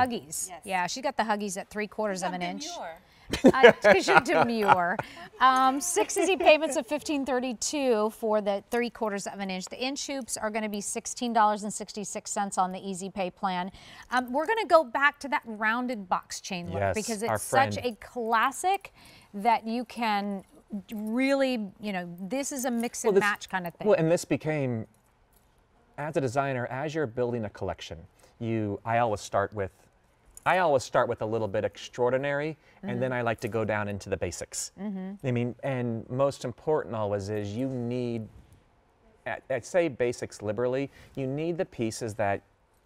Huggies. Yes. Yeah, she got the Huggies at 3/4 of an inch. Demure. Because you're demure. 6 easy payments of $15.32 for the 3/4 of an inch. The inch hoops are going to be $16.66 on the Easy Pay plan. We're going to go back to that rounded box chain look because it's such a classic that you can really, you know, this is a mix and match kind of thing. Well, and this became, as a designer, as you're building a collection, I always start with a little bit extraordinary, and then I like to go down into the basics. I mean, and most important always is you need, I say basics liberally, you need the pieces that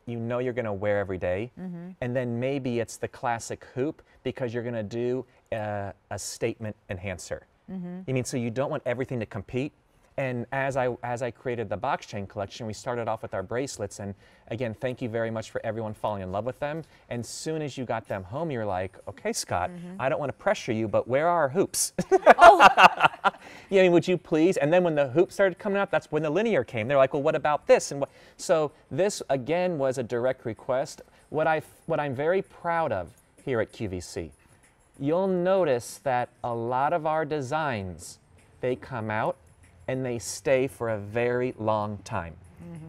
you know you're going to wear every day, and then maybe it's the classic hoop because you're going to do a statement enhancer. I mean, so you don't want everything to compete. And as I created the box chain collection, we started off with our bracelets. And again, thank you very much for everyone falling in love with them. And soon as you got them home, you're like, okay, Scott, I don't want to pressure you, but where are our hoops? Yeah, I mean, would you please? And then when the hoops started coming out, that's when the linear came. They're like, well, what about this? And so this again was a direct request. What I'm very proud of here at QVC, you'll notice that a lot of our designs, they come out and they stay for a very long time.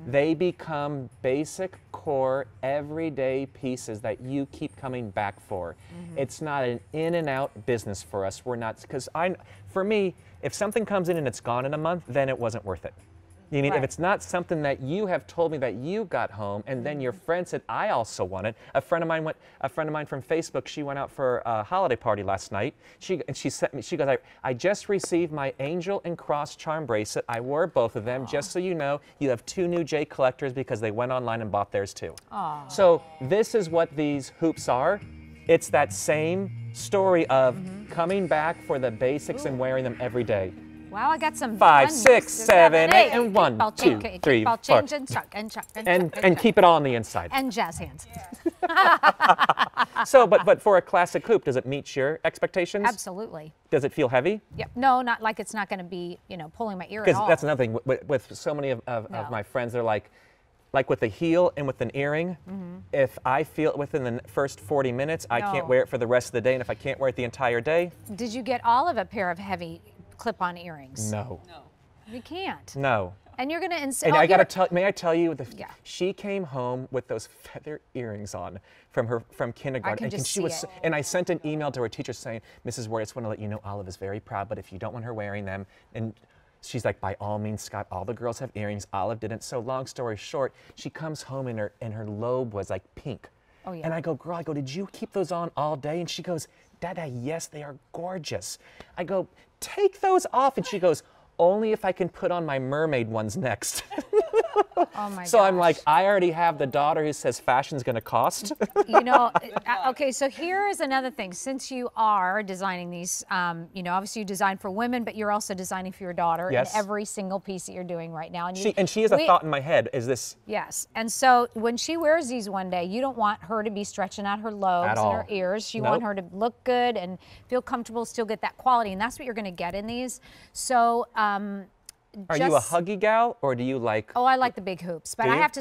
They become basic, core, everyday pieces that you keep coming back for. It's not an in and out business for us. We're not, because for me, if something comes in and it's gone in a month, then it wasn't worth it. You mean, if it's not something that you have told me that you got home, and then your friend said, I also want it. A friend of mine from Facebook, she went out for a holiday party last night. She sent me, she goes, I just received my angel and cross charm bracelet. I wore both of them. Just so you know, you have 2 new J collectors because they went online and bought theirs too. So this is what these hoops are. It's that same story of coming back for the basics and wearing them every day. Wow, I got some 5, 6, 7, 8, and 1, 2, 3, 4. And keep it all on the inside. And jazz hands. So, but for a classic hoop, does it meet your expectations? Absolutely. Does it feel heavy? Yep. No, not like it's not going to be, you know, pulling my ear at all. Because that's another thing with so many of my friends, they're like with a heel and with an earring, if I feel it within the first 40 minutes, I can't wear it for the rest of the day. And if I can't wear it the entire day. Did you get all of a pair of heavy clip-on earrings? No. You can't. No. And you're going to insist. And I got to tell, may I tell you, she came home with those feather earrings on from kindergarten. I can just see it. And I sent an email to her teacher saying, Mrs. Ward, I just want to let you know Olive is very proud, but if you don't want her wearing them, and she's like, by all means, Scott, all the girls have earrings. Olive didn't. So long story short, she comes home and her lobe was like pink. Oh, yeah. And I go, girl, did you keep those on all day? And she goes, Dada, yes, they are gorgeous. I go, take those off. And she goes, only if I can put on my mermaid ones next. Oh my So I'm like, I already have the daughter who says fashion's going to cost. You know, okay, so here is another thing. Since you are designing these, you know, obviously you design for women, but you're also designing for your daughter in every single piece that you're doing right now. And she has a thought in my head, is this? Yes, and so when she wears these one day, you don't want her to be stretching out her lobes and her ears. You want her to look good and feel comfortable, still get that quality, and that's what you're going to get in these. So, are you a huggy gal, or do you like? Oh, I like the big hoops, but I have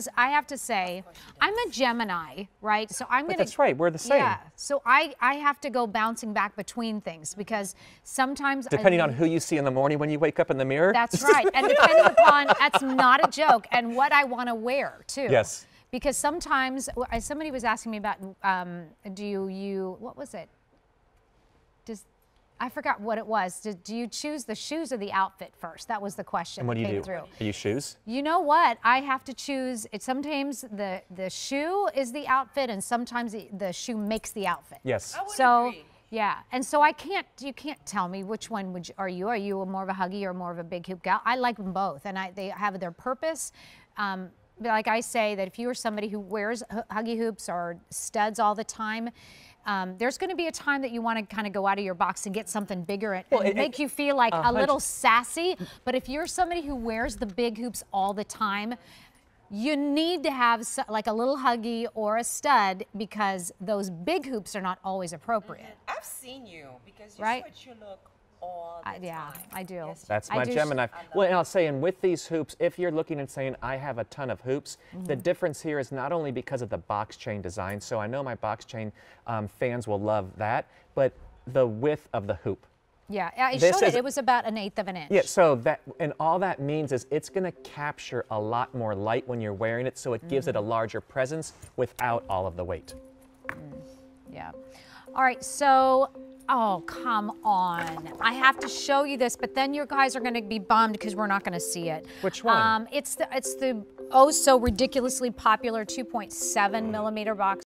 to say, I'm a Gemini, right? So I'm gonna. That's right. We're the same. Yeah. So I have to go bouncing back between things because sometimes. Depending on who you see in the morning when you wake up in the mirror. That's right, and depending upon that's not a joke, and what I want to wear too. Yes. Because sometimes somebody was asking me about, what was it? I forgot what it was. Do you choose the shoes or the outfit first? That was the question. And what do you do? Through. Are you shoes? You know what? I have to choose. Sometimes the shoe is the outfit, and sometimes the shoe makes the outfit. Yes. I would agree. Yeah, and so you can't tell me which one are you? Are you more of a huggy or more of a big hoop gal? I like them both, and they have their purpose. Like I say, that if you are somebody who wears huggy hoops or studs all the time, there's going to be a time that you want to kind of go out of your box and get something bigger and make you feel like a little sassy. But if you're somebody who wears the big hoops all the time, you need to have like a little huggy or a stud because those big hoops are not always appropriate. I've seen you because you right? switch your look all the Yeah, time. I do. Yes, That's I my do Gemini. Well, and I'll say, and with these hoops, if you're looking and saying, I have a ton of hoops, the difference here is not only because of the box chain design, so I know my box chain fans will love that, but the width of the hoop. Yeah, I This showed it. is- It was about 1/8 of an inch. Yeah, so that, and all that means is it's going to capture a lot more light when you're wearing it, so it gives it a larger presence without all of the weight. Yeah. All right, so, oh, come on. I have to show you this, but then your guys are going to be bummed because we're not going to see it. Which one? It's the oh so ridiculously popular 2.7 millimeter box